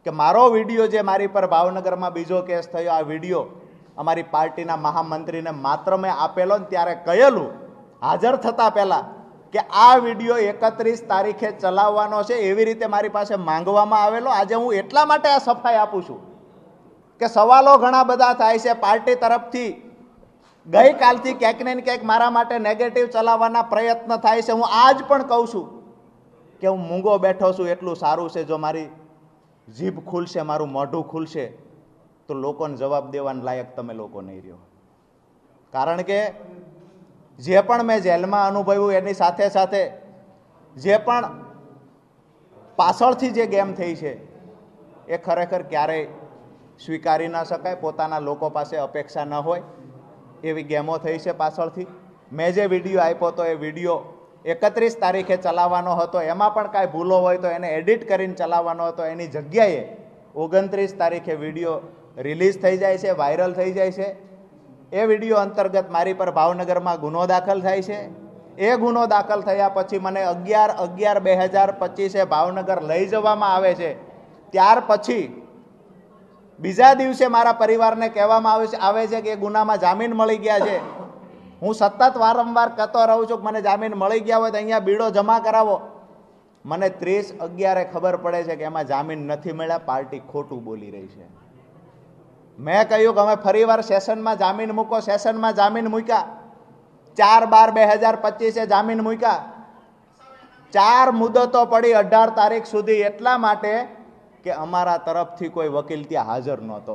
કે મારો વિડીયો જે મારી પર ભાવનગરમાં બીજો કેસ થયો, આ વિડીયો અમારી પાર્ટીના મહામંત્રીને માત્ર મેં આપેલો ને ત્યારે કહેલું હાજર થતા પહેલા કે આ વિડીયો 31 તારીખે ચલાવવાનો છે, એવી રીતે મારી પાસે માંગવામાં આવેલો. આજે હું એટલા માટે આ સફાઈ આપું છું કે સવાલો ઘણા બધા થાય છે પાર્ટી તરફથી. ગઈકાલથી ક્યાંક ને ક્યાંક મારા માટે નેગેટિવ ચલાવવાના પ્રયત્ન થાય છે. હું આજ પણ કહું છું કે હું મૂંગો બેઠો છું એટલું સારું છે. જો મારી જીભ ખુલશે, મારું મોઢું ખુલશે તો લોકોને જવાબ દેવાના લાયક તમે લોકો નહીં રહ્યો. કારણ કે જે પણ મેં જેલમાં અનુભવ્યું એની સાથે સાથે જે પણ પાછળથી જે ગેમ થઈ છે એ ખરેખર ક્યારેય સ્વીકારી ન શકાય. પોતાના લોકો પાસે અપેક્ષા ન હોય એવી ગેમો થઈ છે પાછળથી. મેં જે વિડીયો આપ્યો હતો એ વિડીયો 31 તારીખે ચલાવવાનો હતો, એમાં પણ કાંઈ ભૂલો હોય તો એને એડિટ કરીને ચલાવવાનો હતો. એની જગ્યાએ 29 તારીખે વિડીયો રિલીઝ થઈ જાય છે, વાયરલ થઈ જાય છે. એ વિડીયો અંતર્ગત મારી પર ભાવનગરમાં ગુનો દાખલ થાય છે. એ ગુનો દાખલ થયા પછી મને 11/11/2025 ભાવનગર લઈ જવામાં આવે છે. ત્યાર પછી બીજા દિવસે મારા પરિવારને કહેવામાં આવે છે કે એ ગુનામાં જામીન મળી ગયા છે. હું સતત વારંવાર કહેતો રહું છું કે મને જામીન મળી ગયા હોય તો અહીંયા બીડો જમા કરાવો. મને 30/11 ખબર પડે છે કે એમાં જામીન નથી મળ્યા, પાર્ટી ખોટું બોલી રહી છે. મેં કહ્યું કે અમે ફરીવાર સેશનમાં જામીન મૂકો. સેશનમાં જામીન મૂક્યા. 4/12/2025 જામીન મૂક્યા. 4 મુદતો પડી 18 તારીખ સુધી, એટલા માટે કે અમારા તરફથી કોઈ વકીલ ત્યાં હાજર નહોતો.